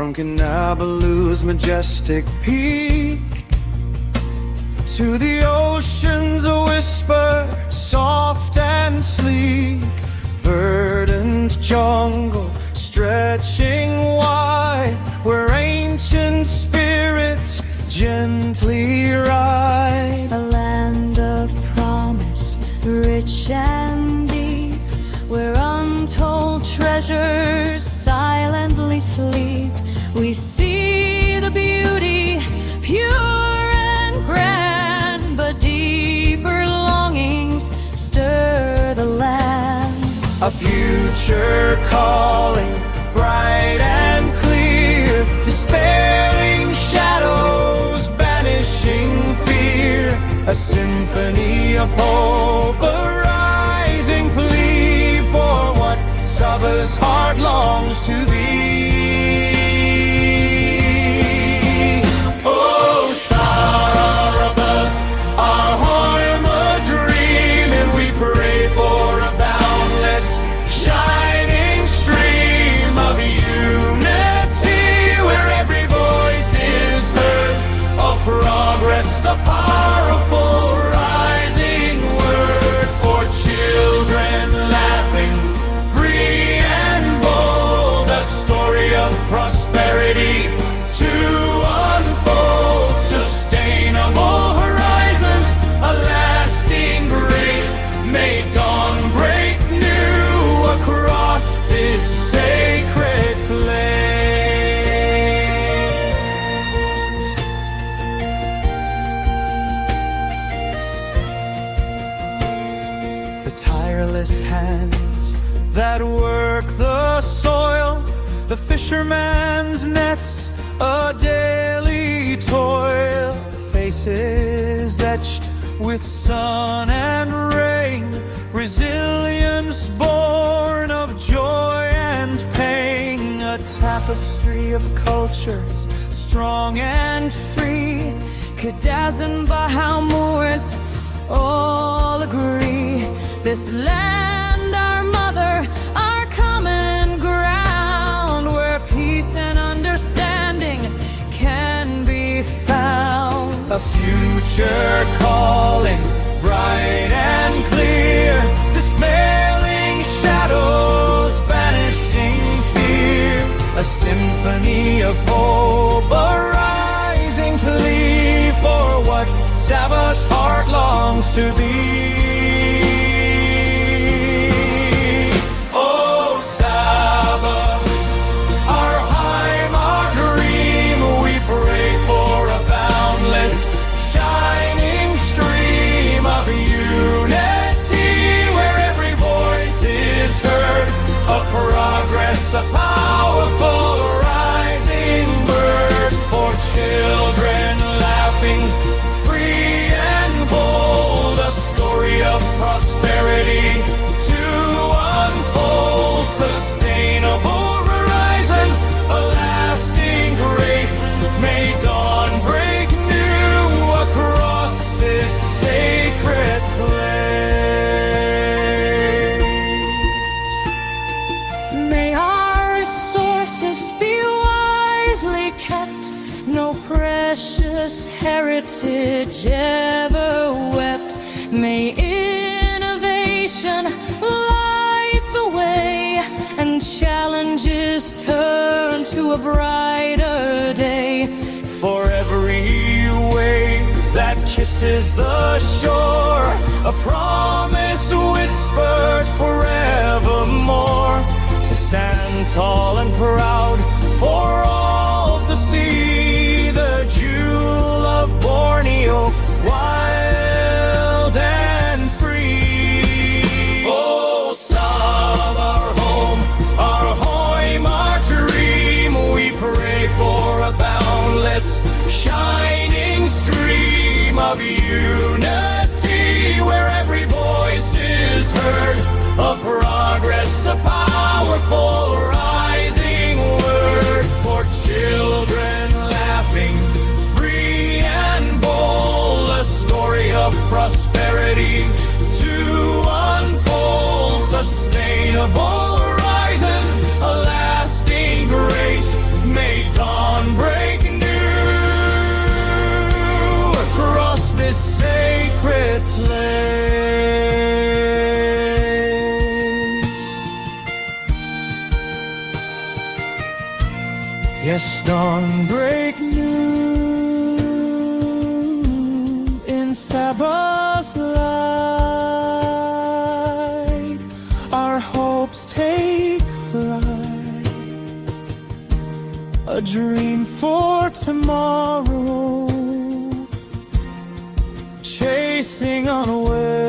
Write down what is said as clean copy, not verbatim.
Drunken Nabaloo's majestic peak, to the ocean's a whisper, soft and sleek. Verdant jungle stretching wide, where ancient spirits gently ride. A land of promise, rich and deep, where untold treasures silently sleep. We see the beauty, pure and grand, but deeper longings stir the land. A future calling, bright and clear, dispelling shadows, banishing fear. A symphony of hope, a rising plea for what Sabah'S heart longs to be. Oh, Sabah, our home a dream, and we pray for a boundless, shining stream of unity, where every voice is heard, of progress, a powerful rising word for children laughing, free and bold, a story of prosperity to unfold, sustainable horizons, a lasting grace, may dawn break new across this sacred place. The tireless hands that work the soil, the fisherman's nets, a daily toil. Faces etched with sun and rain, resilience born of joy and pain. A tapestry of cultures, strong and free, Kadaz by how Moors all agree. This land, our mother, our common ground, where peace and understanding can be found. A future calling, bright and clear, dispelling shadows, banishing fear. A symphony of hope, a rising plea for what Sabah'S heart longs to be. Oh, Sabah, our home, our dream, we pray for a boundless, shining stream of unity, where every voice is heard, of progress, a powerful rising word for children laughing, free and bold, a story of prosperity to unfold, sustainable horizons, a lasting grace, may dawn break new across this sacred place. May our resources be wisely kept, no precious heritage ever wept. May innovation light the way, and challenges turn to a brighter day. For every wave that kisses the shore, a promise whispered forevermore, to stand tall and proud for all to see, the jewel of Borneo, wild and free. Oh, Sabah, our home, our dream, we pray for a boundless, shining stream of unity, where every voice is heard, of progress, a powerful rising word for children laughing, free and bold, a story of prosperity to unfold, sustainable horizons, a lasting grace, may dawn this sacred place. Yes, dawnbreak noon in Sabah'S light, our hopes take flight, a dream for tomorrow, chasing on a way.